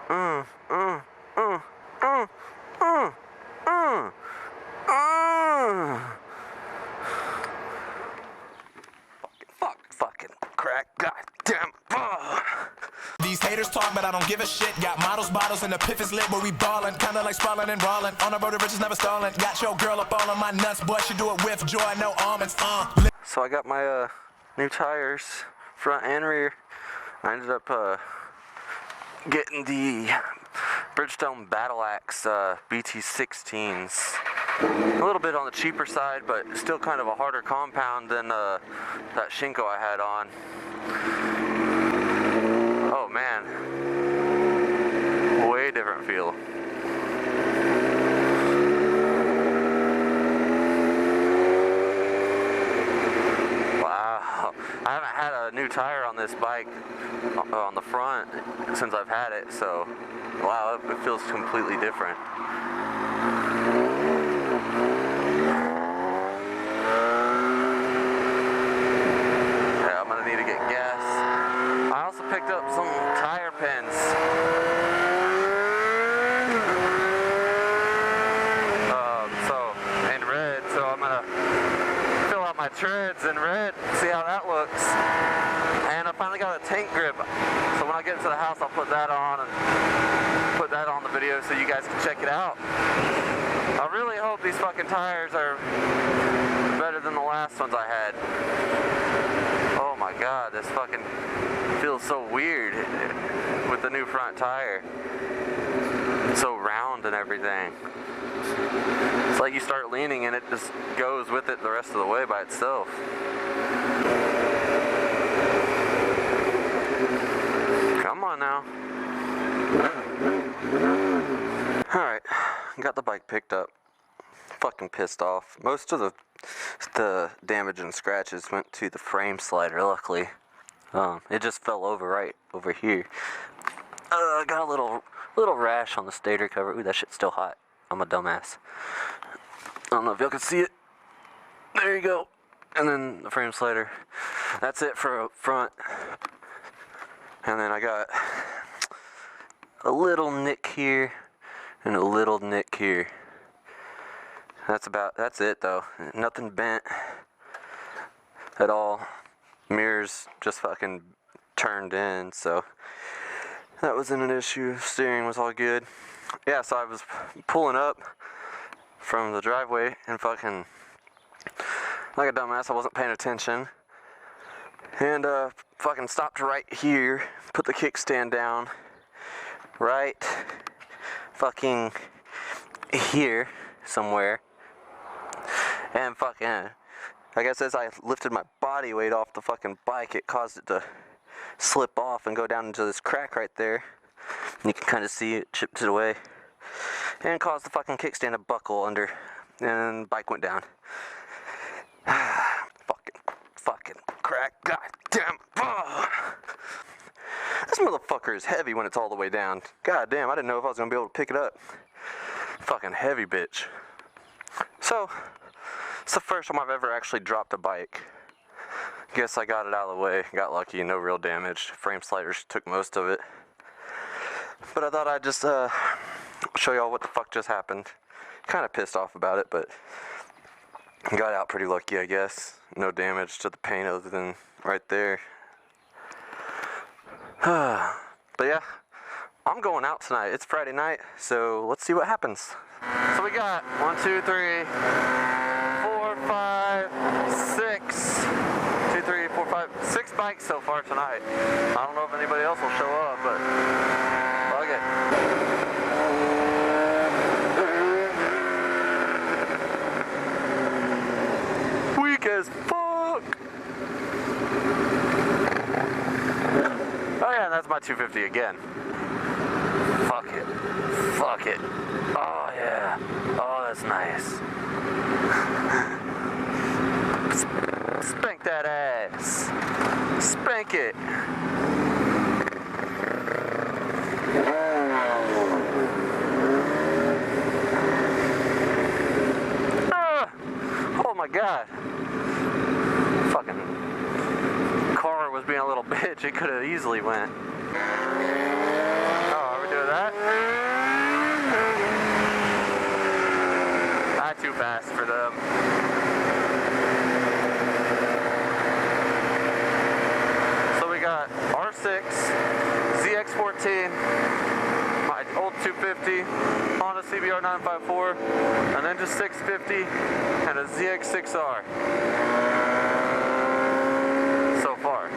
uh, uh, uh, uh, uh, uh, uh. Fucking crack, goddamn. These haters talk, but I don't give a shit. Got models, bottles, and the piff is lit where we ballin'. Kinda like sprawling and rolling. On the road to riches, never stalling. Got your girl up all on my nuts, boy. She do it with joy, no almonds. So I got my new tires, front and rear. I ended up getting the Bridgestone Battle Axe BT16s. A little bit on the cheaper side, but still kind of a harder compound than that Shinko I had on. Oh man, way different feel. Wow, I haven't had a new tire on this bike on the front since I've had it, so wow, it feels completely different. Yeah, I'm gonna need to get gas. I also picked up some tire pins. In red, so I'm gonna fill out my treads in red, see how that looks. And I finally got a tank grip, so when I get into the house I'll put that on and put that on the video so you guys can check it out. I really hope these fucking tires are better than the last ones I had. Oh my god, this fucking feels so weird with the new front tire. It's so round and everything. It's like you start leaning and it just goes with it the rest of the way by itself. Come on now. Alright, got the bike picked up. Fucking pissed off. Most of the damage and scratches went to the frame slider, luckily. It just fell over right over here. I got a little rash on the stator cover. Ooh, that shit's still hot. I'm a dumbass. I don't know if y'all can see it. There you go. And then the frame slider. That's it for up front. And then I got a little nick here and a little nick here. That's it though. Nothing bent at all. Mirrors just fucking turned in, so that wasn't an issue. Steering was all good. Yeah, so I was pulling up from the driveway and fucking like a dumbass, I wasn't paying attention. And fucking stopped right here, put the kickstand down right fucking here somewhere. And fucking, I guess as I lifted my body weight off the fucking bike, it caused it to slip off and go down into this crack right there. And you can kind of see it chipped it away. And caused the fucking kickstand to buckle under. And the bike went down. Fucking crack. God damn. Oh. This motherfucker is heavy when it's all the way down. God damn, I didn't know if I was going to be able to pick it up. Fucking heavy bitch. So, it's the first time I've ever actually dropped a bike. Guess I got it out of the way. Got lucky, no real damage. Frame sliders took most of it. But I thought I'd just show y'all what the fuck just happened. Kind of pissed off about it, but got out pretty lucky, I guess. No damage to the paint other than right there. But yeah, I'm going out tonight. It's Friday night, so let's see what happens. So we got 1, 2, 3, 4, 5, 6. 2, 3, 4, 5, 6 bikes so far tonight. I don't know if anybody else will show up, but fuck it. Weak as fuck. Oh yeah, that's my 250 again. Fuck it. Fuck it. Oh yeah. Oh, that's nice. Spank that ass. Spank it. Oh my god. Fucking car was being a little bitch. It could have easily went. Oh, are we doing that? that. Not too fast for them. So we got R6, ZX14, my old 250, Honda CBR 954, and then just 650 and a ZX6R. So far.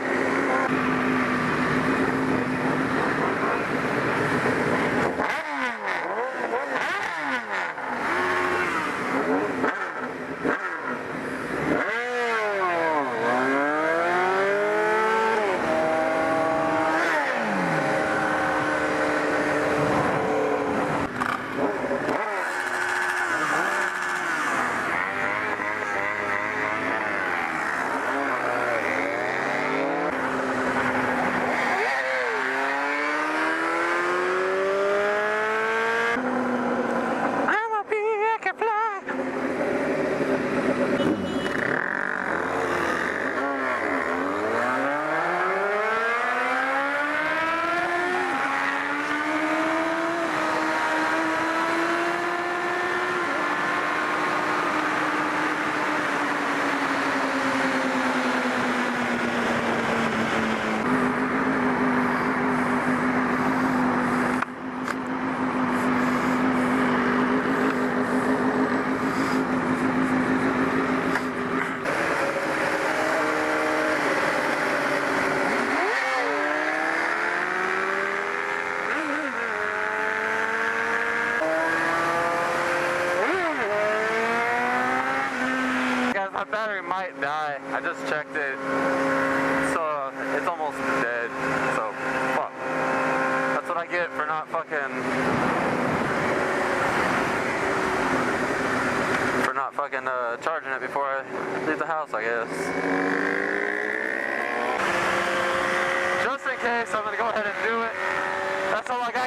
My battery might die. I just checked it. So it's almost dead. So fuck. That's what I get for not fucking charging it before I leave the house, I guess. Just in case, I'm gonna go ahead and do it. That's all I got.